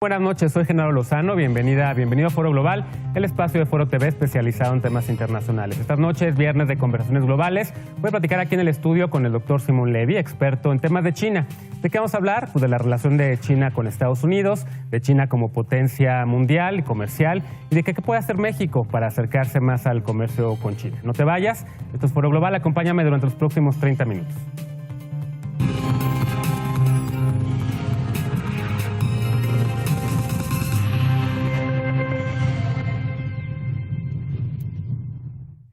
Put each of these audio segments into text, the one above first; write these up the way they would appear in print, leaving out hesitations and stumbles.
Buenas noches, soy Genaro Lozano, bienvenido a Foro Global, el espacio de Foro TV especializado en temas internacionales. Esta noche es viernes de conversaciones globales. Voy a platicar aquí en el estudio con el doctor Simón Levy, experto en temas de China. ¿De qué vamos a hablar? Pues de la relación de China con Estados Unidos, de China como potencia mundial y comercial, y de qué puede hacer México para acercarse más al comercio con China. No te vayas, esto es Foro Global, acompáñame durante los próximos 30 minutos.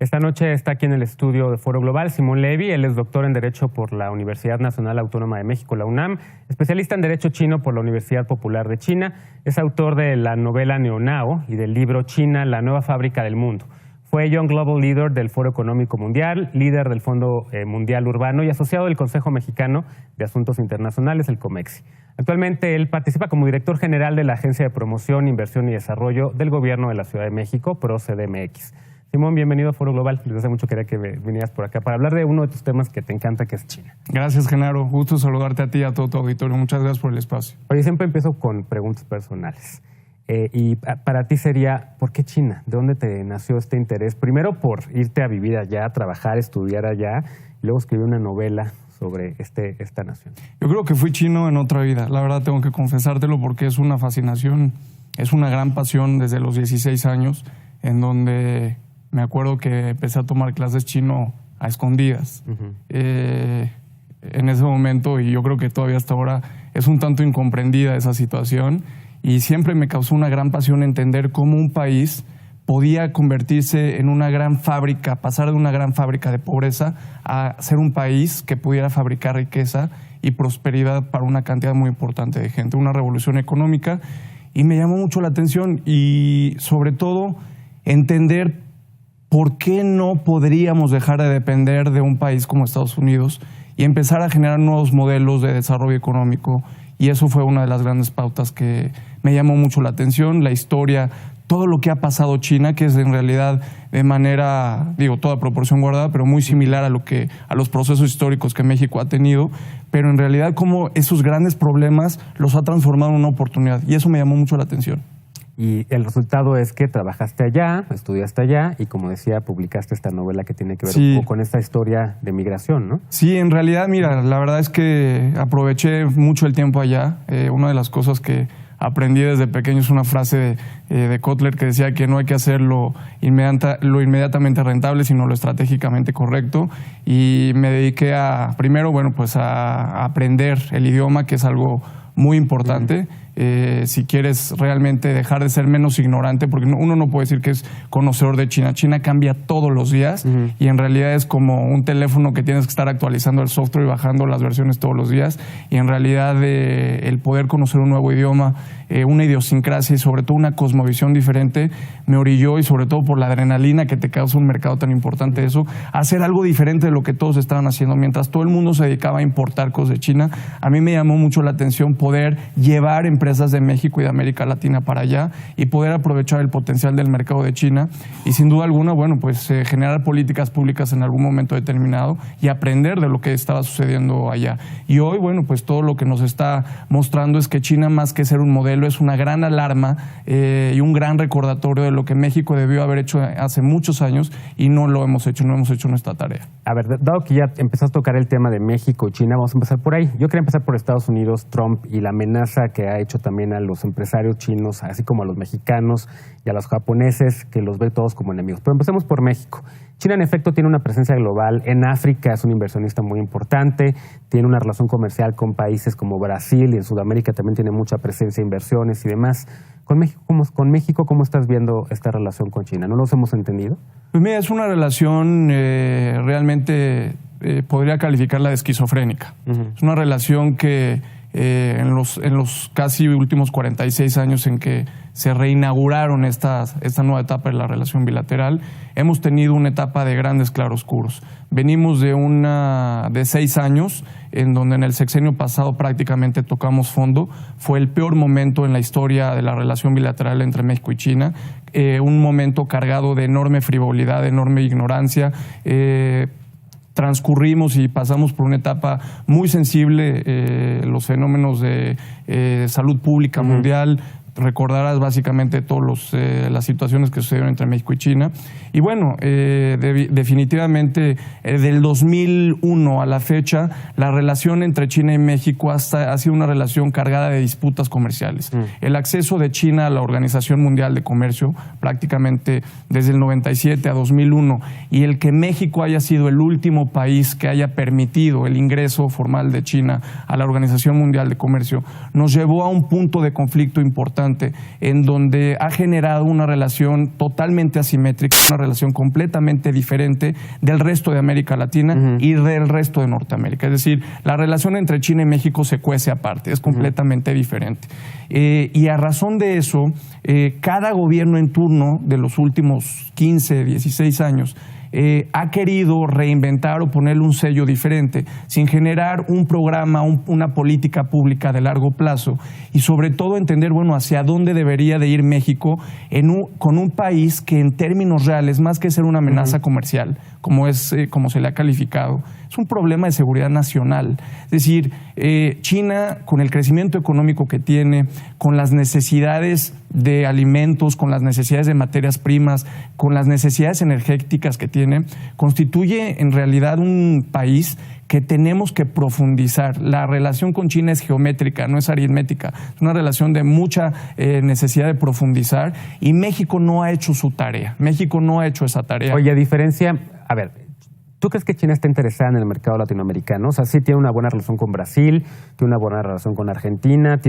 Esta noche está aquí en el estudio de Foro Global Simón Levy. Él es doctor en Derecho por la Universidad Nacional Autónoma de México, la UNAM, especialista en Derecho Chino por la Universidad Popular de China. Es autor de la novela Neonao y del libro China, la nueva fábrica del mundo. Fue Young Global Leader del Foro Económico Mundial, líder del Fondo Mundial Urbano y asociado del Consejo Mexicano de Asuntos Internacionales, el COMEXI. Actualmente él participa como director general de la Agencia de Promoción, Inversión y Desarrollo del Gobierno de la Ciudad de México, PRO-CDMX. Simón, bienvenido a Foro Global. Desde hace mucho quería que vinieras por acá para hablar de uno de tus temas que te encanta, que es China. Gracias, Genaro. Gusto saludarte a ti y a todo tu auditorio. Muchas gracias por el espacio. Oye, siempre empiezo con preguntas personales. Y para ti sería, ¿por qué China? ¿De dónde te nació este interés? Primero por irte a vivir allá, trabajar, estudiar allá, y luego escribir una novela sobre esta nación. Yo creo que fui chino en otra vida. La verdad tengo que confesártelo porque es una fascinación, es una gran pasión desde los 16 años, en donde me acuerdo que empecé a tomar clases chino a escondidas. En ese momento, y yo creo que todavía hasta ahora, es un tanto incomprendida esa situación. Y siempre me causó una gran pasión entender cómo un país podía convertirse en una gran fábrica, pasar de una gran fábrica de pobreza a ser un país que pudiera fabricar riqueza y prosperidad para una cantidad muy importante de gente. Una revolución económica. Y me llamó mucho la atención y sobre todo entender ¿por qué no podríamos dejar de depender de un país como Estados Unidos y empezar a generar nuevos modelos de desarrollo económico? Y eso fue una de las grandes pautas que me llamó mucho la atención, la historia, todo lo que ha pasado China, que es en realidad de manera, toda proporción guardada, pero muy similar a los procesos históricos que México ha tenido, pero en realidad cómo esos grandes problemas los ha transformado en una oportunidad. Y eso me llamó mucho la atención. Y el resultado es que trabajaste allá, estudiaste allá y, como decía, publicaste esta novela que tiene que ver un poco con esta historia de migración, ¿no? Sí, en realidad, mira, la verdad es que aproveché mucho el tiempo allá. Una de las cosas que aprendí desde pequeño es una frase de Kotler que decía que no hay que hacer lo inmediatamente rentable, sino lo estratégicamente correcto. Y me dediqué primero, a aprender el idioma, que es algo muy importante. Si quieres realmente dejar de ser menos ignorante, porque uno no puede decir que es conocedor de China. China cambia todos los días y en realidad es como un teléfono que tienes que estar actualizando el software y bajando las versiones todos los días. Y en realidad el poder conocer un nuevo idioma, una idiosincrasia y sobre todo una cosmovisión diferente me orilló, y sobre todo por la adrenalina que te causa un mercado tan importante, eso, hacer algo diferente de lo que todos estaban haciendo. Mientras todo el mundo se dedicaba a importar cosas de China, a mí me llamó mucho la atención poder llevar empresas de México y de América Latina para allá y poder aprovechar el potencial del mercado de China y sin duda alguna, generar políticas públicas en algún momento determinado y aprender de lo que estaba sucediendo allá. Y hoy, todo lo que nos está mostrando es que China, más que ser un modelo, es una gran alarma y un gran recordatorio de lo que México debió haber hecho hace muchos años y no lo hemos hecho, no hemos hecho nuestra tarea. A ver, dado que ya empezaste a tocar el tema de México y China, vamos a empezar por ahí. Yo quería empezar por Estados Unidos, Trump y la amenaza que ha hecho también a los empresarios chinos, así como a los mexicanos y a los japoneses, que los ve todos como enemigos. Pero empecemos por México. China, en efecto, tiene una presencia global. En África es un inversionista muy importante, tiene una relación comercial con países como Brasil, y en Sudamérica también tiene mucha presencia, inversiones y demás. Con México, ¿cómo estás viendo esta relación con China? ¿No los hemos entendido? Pues mira, es una relación realmente podría calificarla de esquizofrénica. Es una relación que en los casi últimos 46 años en que se reinauguraron esta nueva etapa de la relación bilateral, hemos tenido una etapa de grandes claroscuros. Venimos de 6 años en donde en el sexenio pasado prácticamente tocamos fondo. Fue el peor momento en la historia de la relación bilateral entre México y China, un momento cargado de enorme frivolidad, de enorme ignorancia. Transcurrimos y pasamos por una etapa muy sensible, los fenómenos de salud pública mundial, recordarás básicamente todas las situaciones que sucedieron entre México y China. Y bueno, definitivamente del 2001 a la fecha, la relación entre China y México ha sido una relación cargada de disputas comerciales. El acceso de China a la Organización Mundial de Comercio, prácticamente desde el 97 a 2001, y el que México haya sido el último país que haya permitido el ingreso formal de China a la Organización Mundial de Comercio, nos llevó a un punto de conflicto importante en donde ha generado una relación totalmente asimétrica, una relación completamente diferente del resto de América Latina y del resto de Norteamérica. Es decir, la relación entre China y México se cuece aparte, es completamente diferente. Y a razón de eso, cada gobierno en turno de los últimos 15, 16 años ha querido reinventar o ponerle un sello diferente, sin generar un programa, una política pública de largo plazo y sobre todo entender, bueno, hacia dónde debería de ir México con un país que en términos reales, más que ser una amenaza comercial, como se le ha calificado, es un problema de seguridad nacional. Es decir, China, con el crecimiento económico que tiene, con las necesidades de alimentos, con las necesidades de materias primas, con las necesidades energéticas que tiene, constituye en realidad un país que tenemos que profundizar. La relación con China es geométrica, no es aritmética. Es una relación de mucha necesidad de profundizar y México no ha hecho su tarea. México no ha hecho esa tarea. Oye, a diferencia, a ver, ¿tú crees que China está interesada en el mercado latinoamericano? O sea, sí tiene una buena relación con Brasil, tiene una buena relación con Argentina,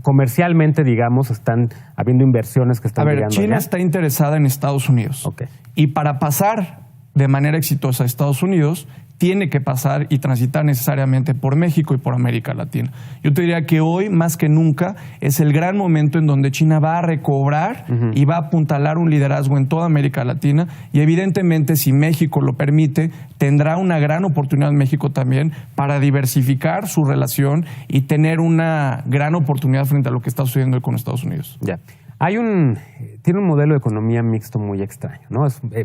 comercialmente, digamos, están habiendo inversiones que están llegando. China está interesada en Estados Unidos. Okay. Y para pasar de manera exitosa a Estados Unidos, tiene que pasar y transitar necesariamente por México y por América Latina. Yo te diría que hoy, más que nunca, es el gran momento en donde China va a recobrar y va a apuntalar un liderazgo en toda América Latina y evidentemente, si México lo permite, tendrá una gran oportunidad en México también para diversificar su relación y tener una gran oportunidad frente a lo que está sucediendo hoy con Estados Unidos. Ya. Tiene un modelo de economía mixto muy extraño, ¿no?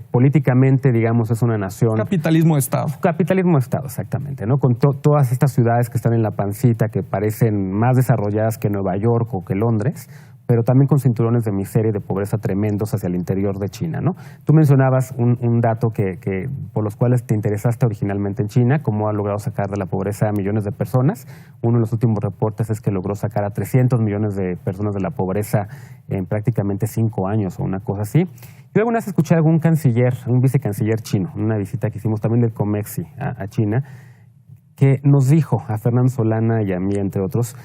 Políticamente, digamos, es una nación... Capitalismo de Estado. Capitalismo de Estado, exactamente, ¿no? Con todas estas ciudades que están en la pancita, que parecen más desarrolladas que Nueva York o que Londres, pero también con cinturones de miseria y de pobreza tremendos hacia el interior de China, ¿no? Tú mencionabas un dato por los cuales te interesaste originalmente en China, cómo ha logrado sacar de la pobreza a millones de personas. Uno de los últimos reportes es que logró sacar a 300 millones de personas de la pobreza en prácticamente 5 años o una cosa así. Yo alguna vez escuché a algún canciller, un vicecanciller chino, en una visita que hicimos también del Comexi a China, que nos dijo, a Fernando Solana y a mí, entre otros,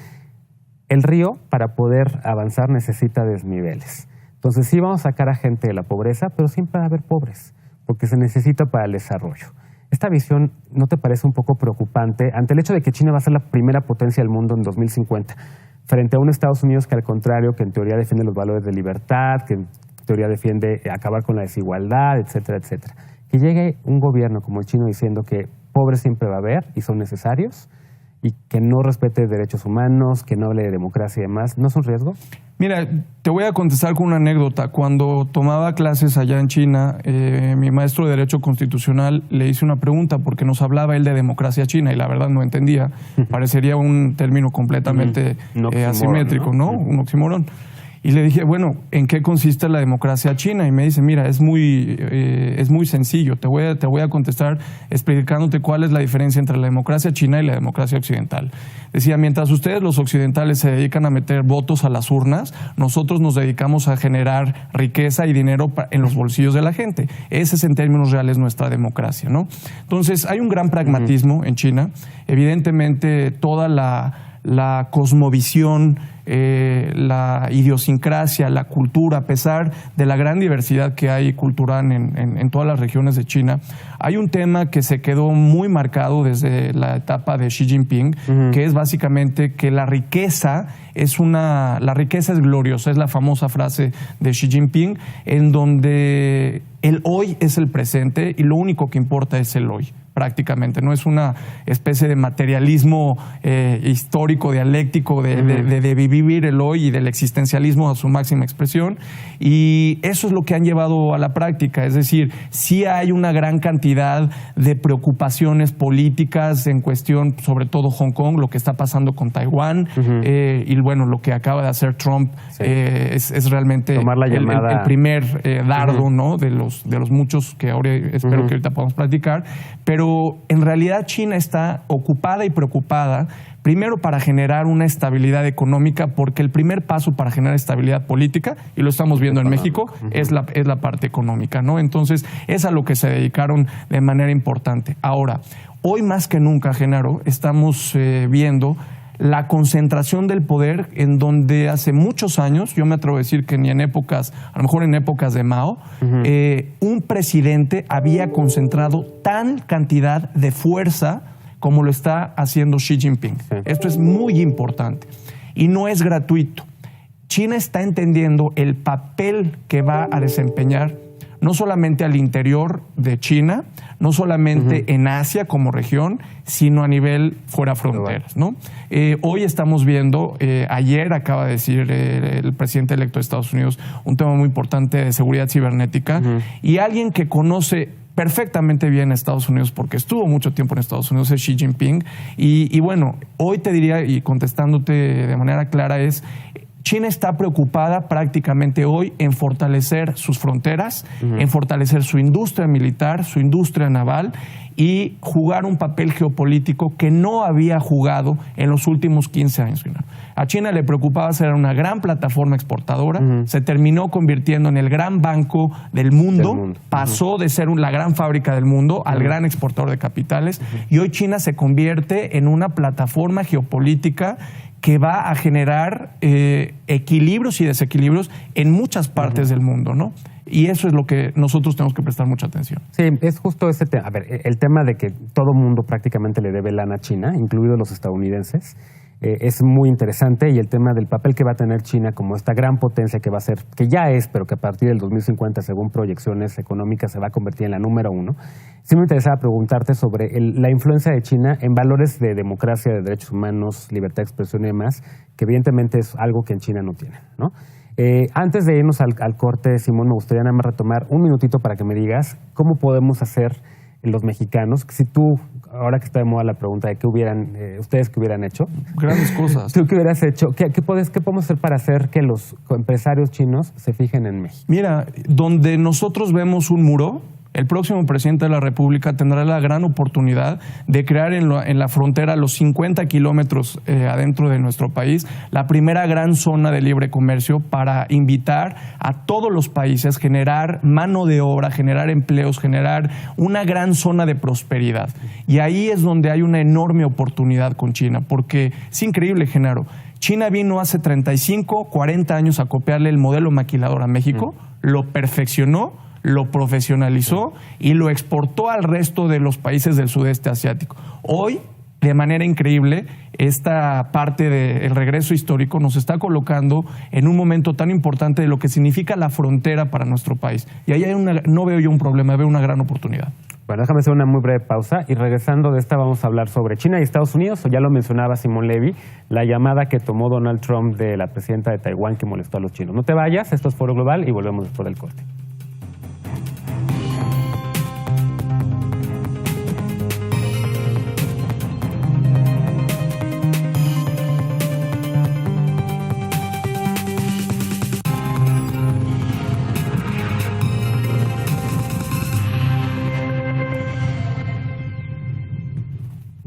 el río, para poder avanzar, necesita desniveles. Entonces sí vamos a sacar a gente de la pobreza, pero siempre va a haber pobres, porque se necesita para el desarrollo. ¿Esta visión no te parece un poco preocupante ante el hecho de que China va a ser la primera potencia del mundo en 2050, frente a un Estados Unidos que al contrario, que en teoría defiende los valores de libertad, que en teoría defiende acabar con la desigualdad, etcétera, etcétera? Que llegue un gobierno como el chino diciendo que pobres siempre va a haber y son necesarios, y que no respete derechos humanos, que no hable de democracia y demás, ¿no es un riesgo? Mira, te voy a contestar con una anécdota. Cuando tomaba clases allá en China, mi maestro de Derecho Constitucional le hice una pregunta porque nos hablaba él de democracia china y la verdad no entendía. Parecería un término completamente asimétrico, ¿no? Un oxímoron. Y le dije, bueno, ¿en qué consiste la democracia china? Y me dice, mira, es muy sencillo. Te voy a contestar explicándote cuál es la diferencia entre la democracia china y la democracia occidental. Decía, mientras ustedes los occidentales se dedican a meter votos a las urnas, nosotros nos dedicamos a generar riqueza y dinero en los bolsillos de la gente. Ese es en términos reales nuestra democracia, ¿no? Entonces, hay un gran pragmatismo en China. Evidentemente, toda la cosmovisión, la idiosincrasia, la cultura, a pesar de la gran diversidad que hay cultural en todas las regiones de China, hay un tema que se quedó muy marcado desde la etapa de Xi Jinping, que es básicamente que la riqueza es gloriosa, es la famosa frase de Xi Jinping, en donde el hoy es el presente y lo único que importa es el hoy. prácticamente. No es una especie de materialismo histórico, dialéctico, de vivir el hoy y del existencialismo a su máxima expresión. Y eso es lo que han llevado a la práctica. Es decir, sí hay una gran cantidad de preocupaciones políticas en cuestión, sobre todo Hong Kong, lo que está pasando con Taiwán, y bueno, lo que acaba de hacer Trump es realmente el primer dardo, ¿no? de los muchos que ahora espero que ahorita podamos platicar. Pero en realidad China está ocupada y preocupada, primero para generar una estabilidad económica, porque el primer paso para generar estabilidad política, y lo estamos viendo en México, es la parte económica, ¿no? Entonces, es a lo que se dedicaron de manera importante. Ahora, hoy más que nunca, Genaro, estamos viendo la concentración del poder en donde hace muchos años, yo me atrevo a decir que ni en épocas, a lo mejor en épocas de Mao, un presidente había concentrado tal cantidad de fuerza como lo está haciendo Xi Jinping. Esto es muy importante y no es gratuito. China está entendiendo el papel que va a desempeñar no solamente al interior de China, no solamente en Asia como región, sino a nivel fuera fronteras, ¿no? Hoy estamos viendo, ayer acaba de decir el presidente electo de Estados Unidos, un tema muy importante de seguridad cibernética, y alguien que conoce perfectamente bien Estados Unidos, porque estuvo mucho tiempo en Estados Unidos, es Xi Jinping, y bueno, hoy te diría, y contestándote de manera clara, es China está preocupada prácticamente hoy en fortalecer sus fronteras, en fortalecer su industria militar, su industria naval y jugar un papel geopolítico que no había jugado en los últimos 15 años. A China le preocupaba ser una gran plataforma exportadora, se terminó convirtiendo en el gran banco del mundo, pasó de ser la gran fábrica del mundo al gran exportador de capitales, y hoy China se convierte en una plataforma geopolítica que va a generar equilibrios y desequilibrios en muchas partes del mundo, ¿no? Y eso es lo que nosotros tenemos que prestar mucha atención. Sí, es justo ese tema. A ver, el tema de que todo mundo prácticamente le debe lana a China, incluidos los estadounidenses, es muy interesante, y el tema del papel que va a tener China como esta gran potencia que va a ser, que ya es, pero que a partir del 2050, según proyecciones económicas, se va a convertir en la número 1. Sí me interesaba preguntarte sobre la influencia de China en valores de democracia, de derechos humanos, libertad de expresión y demás, que evidentemente es algo que en China no tiene, ¿no? Antes de irnos al corte, Simón, me gustaría nada más retomar un minutito para que me digas cómo podemos hacer los mexicanos, si tú, ahora que está de moda la pregunta de qué hubieran, ustedes qué hubieran hecho. Grandes cosas. ¿Tú qué hubieras hecho? ¿Qué podemos hacer para hacer que los empresarios chinos se fijen en México? Mira, donde nosotros vemos un muro, el próximo presidente de la República tendrá la gran oportunidad de crear en la frontera, los 50 kilómetros adentro de nuestro país, la primera gran zona de libre comercio para invitar a todos los países, generar mano de obra, generar empleos, generar una gran zona de prosperidad. Y ahí es donde hay una enorme oportunidad con China, porque es increíble, Genaro. China vino hace 35, 40 años a copiarle el modelo maquilador a México, lo perfeccionó, lo profesionalizó y lo exportó al resto de los países del sudeste asiático. Hoy, de manera increíble, esta parte del regreso histórico nos está colocando en un momento tan importante de lo que significa la frontera para nuestro país. Y ahí no veo yo un problema, veo una gran oportunidad. Bueno, déjame hacer una muy breve pausa y regresando de esta vamos a hablar sobre China y Estados Unidos, o ya lo mencionaba Simón Levy, la llamada que tomó Donald Trump de la presidenta de Taiwán que molestó a los chinos. No te vayas, esto es Foro Global y volvemos después del corte.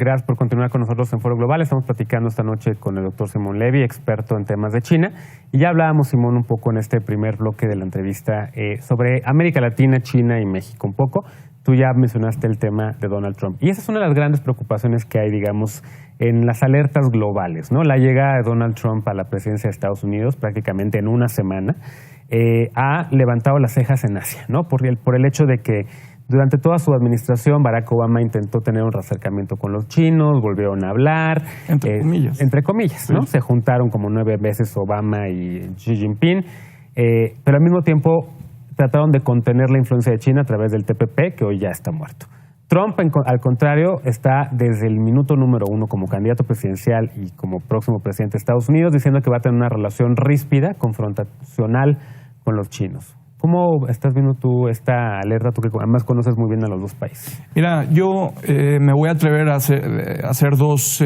Gracias por continuar con nosotros en Foro Global. Estamos platicando esta noche con el doctor Simón Levy, experto en temas de China. Y ya hablábamos, Simón, un poco en este primer bloque de la entrevista sobre América Latina, China y México un poco. Tú ya mencionaste el tema de Donald Trump. Y esa es una de las grandes preocupaciones que hay, digamos, en las alertas globales, ¿no? La llegada de Donald Trump a la presidencia de Estados Unidos prácticamente en una semana ha levantado las cejas en Asia, ¿no? Por el hecho de que durante toda su administración, Barack Obama intentó tener un acercamiento con los chinos, volvieron a hablar. Entre comillas. Entre comillas, ¿no? Sí. Se juntaron como 9 veces Obama y Xi Jinping, pero al mismo tiempo trataron de contener la influencia de China a través del TPP, que hoy ya está muerto. Trump, al contrario, está desde el minuto número 1 como candidato presidencial y como próximo presidente de Estados Unidos diciendo que va a tener una relación ríspida, confrontacional con los chinos. ¿Cómo estás viendo tú esta alerta, tú que además conoces muy bien a los dos países? Mira, yo me voy a atrever a hacer dos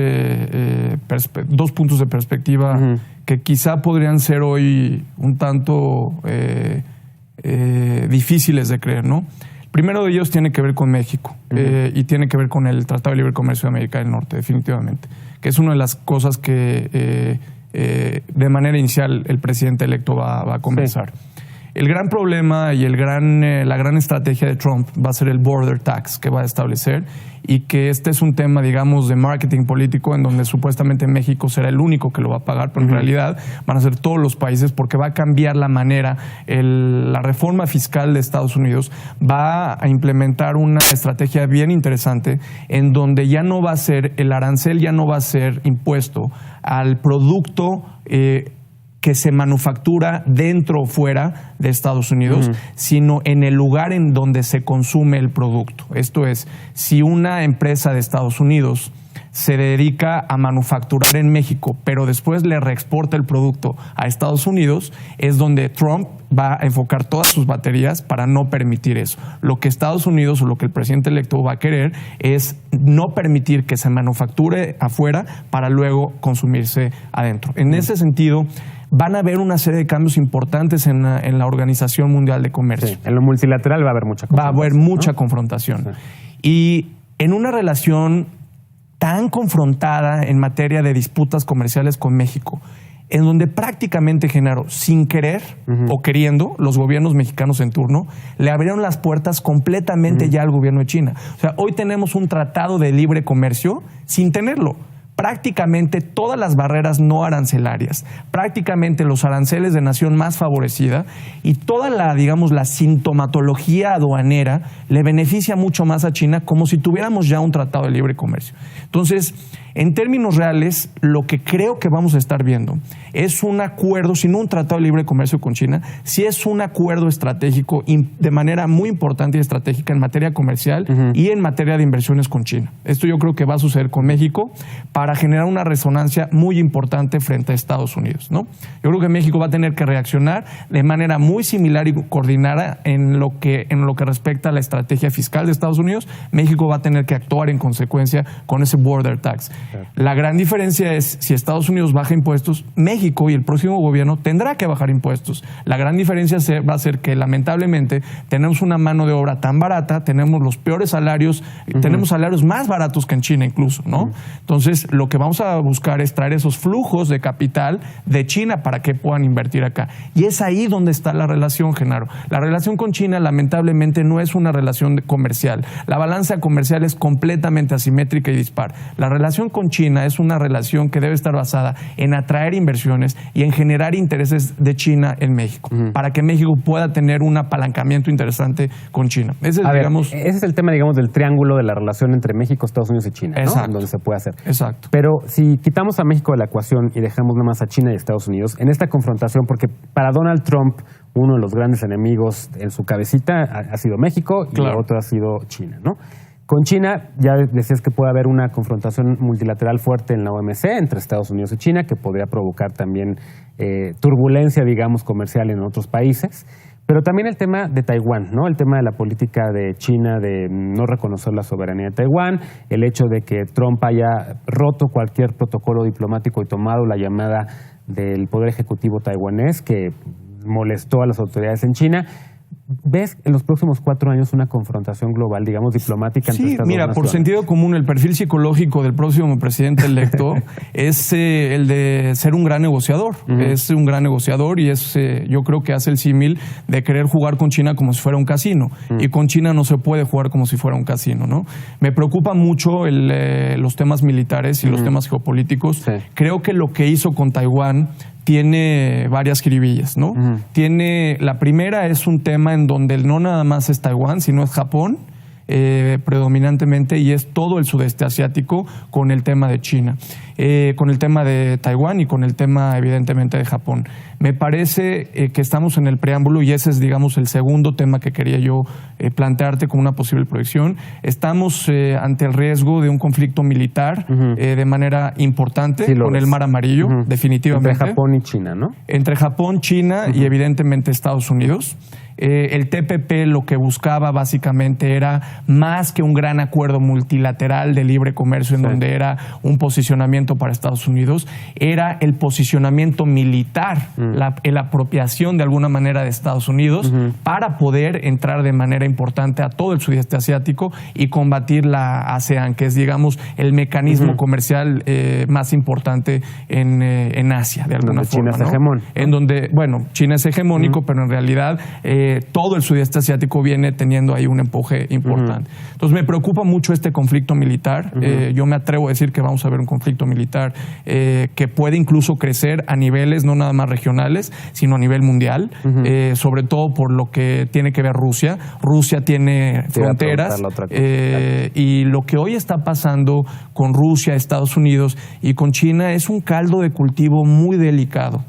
puntos de perspectiva que quizá podrían ser hoy un tanto difíciles de creer, ¿no? El primero de ellos tiene que ver con México y tiene que ver con el Tratado de Libre Comercio de América del Norte, definitivamente, que es una de las cosas que de manera inicial el presidente electo va a conversar. Sí. El gran problema y la gran estrategia de Trump va a ser el border tax que va a establecer y que este es un tema, digamos, de marketing político en donde supuestamente México será el único que lo va a pagar, pero en realidad van a ser todos los países porque va a cambiar la manera. La reforma fiscal de Estados Unidos va a implementar una estrategia bien interesante en donde ya no va a ser, el arancel ya no va a ser impuesto al producto que se manufactura dentro o fuera de Estados Unidos, sino en el lugar en donde se consume el producto. Esto es, si una empresa de Estados Unidos se dedica a manufacturar en México, pero después le reexporta el producto a Estados Unidos, es donde Trump va a enfocar todas sus baterías para no permitir eso. Lo que Estados Unidos o lo que el presidente electo va a querer es no permitir que se manufacture afuera para luego consumirse adentro. En ese sentido, van a haber una serie de cambios importantes en la Organización Mundial de Comercio. Sí, en lo multilateral va a haber mucha confrontación. Va a haber mucha confrontación. Sí. Y en una relación tan confrontada en materia de disputas comerciales con México, en donde prácticamente, Genaro, sin querer o queriendo, los gobiernos mexicanos en turno le abrieron las puertas completamente ya al gobierno de China. O sea, hoy tenemos un tratado de libre comercio sin tenerlo. Prácticamente todas las barreras no arancelarias, prácticamente los aranceles de nación más favorecida y toda la, digamos, la sintomatología aduanera le beneficia mucho más a China como si tuviéramos ya un tratado de libre comercio. Entonces, en términos reales, lo que creo que vamos a estar viendo es un acuerdo, si no un tratado de libre comercio con China, sí es un acuerdo estratégico de manera muy importante y estratégica en materia comercial y en materia de inversiones con China. Esto yo creo que va a suceder con México para generar una resonancia muy importante frente a Estados Unidos, ¿no? Yo creo que México va a tener que reaccionar de manera muy similar y coordinada en lo que respecta a la estrategia fiscal de Estados Unidos. México va a tener que actuar en consecuencia con ese border tax. La gran diferencia es, si Estados Unidos baja impuestos, México y el próximo gobierno tendrá que bajar impuestos. La gran diferencia va a ser que, lamentablemente, tenemos una mano de obra tan barata, tenemos los peores salarios, tenemos salarios más baratos que en China incluso, ¿no? Entonces, lo que vamos a buscar es traer esos flujos de capital de China para que puedan invertir acá. Y es ahí donde está la relación, Genaro. La relación con China, lamentablemente, no es una relación comercial. La balanza comercial es completamente asimétrica y dispar. La relación con China es una relación que debe estar basada en atraer inversiones y en generar intereses de China en México, para que México pueda tener un apalancamiento interesante con China. Ese es el tema, digamos, del triángulo de la relación entre México, Estados Unidos y China, ¿no? En donde se puede hacer. Exacto. Pero si quitamos a México de la ecuación y dejamos nada más a China y Estados Unidos, en esta confrontación, porque para Donald Trump uno de los grandes enemigos en su cabecita ha sido México y el otro ha sido China, ¿no? Con China, ya decías que puede haber una confrontación multilateral fuerte en la OMC entre Estados Unidos y China, que podría provocar también turbulencia, digamos, comercial en otros países. Pero también el tema de Taiwán, ¿no? El tema de la política de China de no reconocer la soberanía de Taiwán, el hecho de que Trump haya roto cualquier protocolo diplomático y tomado la llamada del Poder Ejecutivo taiwanés, que molestó a las autoridades en China. ¿Ves en los próximos 4 años una confrontación global, digamos, diplomática entre estas dos naciones? Por sentido común, el perfil psicológico del próximo presidente electo es el de ser un gran negociador. Es un gran negociador y yo creo que hace el símil de querer jugar con China como si fuera un casino. Y con China no se puede jugar como si fuera un casino, ¿no? Me preocupa mucho los temas militares y los temas geopolíticos. Sí. Creo que lo que hizo con Taiwán tiene varias jiribillas, ¿no? La primera es un tema en donde no nada más es Taiwán, sino es Japón, predominantemente, y es todo el sudeste asiático con el tema de China, con el tema de Taiwán y con el tema evidentemente de Japón. Me parece que estamos en el preámbulo, y ese es, digamos, el segundo tema que quería yo plantearte como una posible proyección. Estamos ante el riesgo de un conflicto militar de manera importante con el Mar Amarillo, definitivamente. Entre Japón y China, ¿no? Entre Japón, China y evidentemente Estados Unidos. El TPP lo que buscaba básicamente era más que un gran acuerdo multilateral de libre comercio en donde era un posicionamiento para Estados Unidos, era el posicionamiento militar, la apropiación de alguna manera de Estados Unidos para poder entrar de manera importante a todo el sudeste asiático y combatir la ASEAN, que es, digamos, el mecanismo comercial más importante en Asia, de alguna forma. China es hegemónico. En donde, bueno, China es hegemónico, pero en realidad todo el sudeste asiático viene teniendo ahí un empuje importante. Entonces me preocupa mucho este conflicto militar. Yo me atrevo a decir que vamos a ver un conflicto militar que puede incluso crecer a niveles no nada más regionales, sino a nivel mundial, sobre todo por lo que tiene que ver Rusia. Rusia tiene fronteras y lo que hoy está pasando con Rusia, Estados Unidos y con China es un caldo de cultivo muy delicado,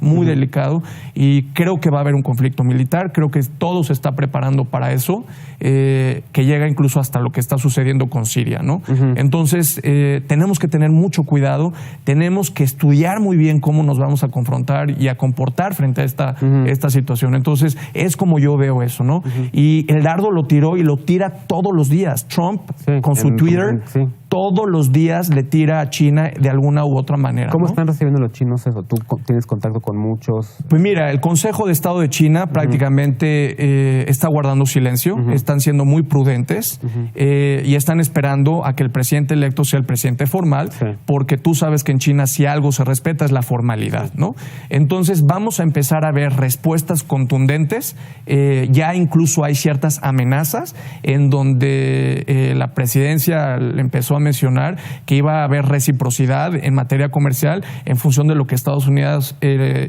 y creo que va a haber un conflicto militar. Creo que todo se está preparando para eso, que llega incluso hasta lo que está sucediendo con Siria, ¿no? Entonces, tenemos que tener mucho cuidado, tenemos que estudiar muy bien cómo nos vamos a confrontar y a comportar frente a esta situación. Entonces, es como yo veo eso, ¿no? Y el dardo lo tiró y lo tira todos los días. Trump, con su Twitter, todos los días le tira a China de alguna u otra manera. ¿Cómo están recibiendo los chinos eso? ¿Tú tienes contacto con muchos? Pues mira, el Consejo de Estado de China prácticamente está guardando silencio, están siendo muy prudentes y están esperando a que el presidente electo sea el presidente formal, porque tú sabes que en China si algo se respeta es la formalidad, ¿no? Entonces vamos a empezar a ver respuestas contundentes, ya incluso hay ciertas amenazas en donde la presidencia empezó a mencionar que iba a haber reciprocidad en materia comercial en función de lo que Estados Unidos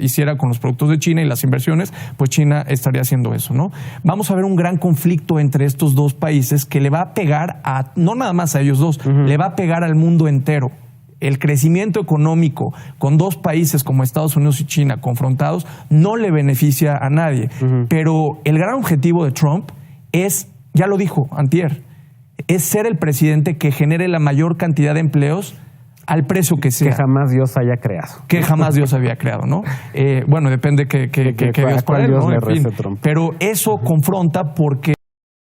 hiciera con los productos de China y las inversiones, pues China estaría haciendo eso, ¿no? Vamos a ver un gran conflicto entre estos dos países que le va a pegar a, no nada más a ellos dos, le va a pegar al mundo entero. El crecimiento económico con dos países como Estados Unidos y China confrontados no le beneficia a nadie. Pero el gran objetivo de Trump es, ya lo dijo antier, es ser el presidente que genere la mayor cantidad de empleos al precio que sea. Que jamás Dios haya creado. Que jamás Dios había creado, ¿no? Bueno, depende que Dios para él, ¿no? En fin. Pero eso confronta porque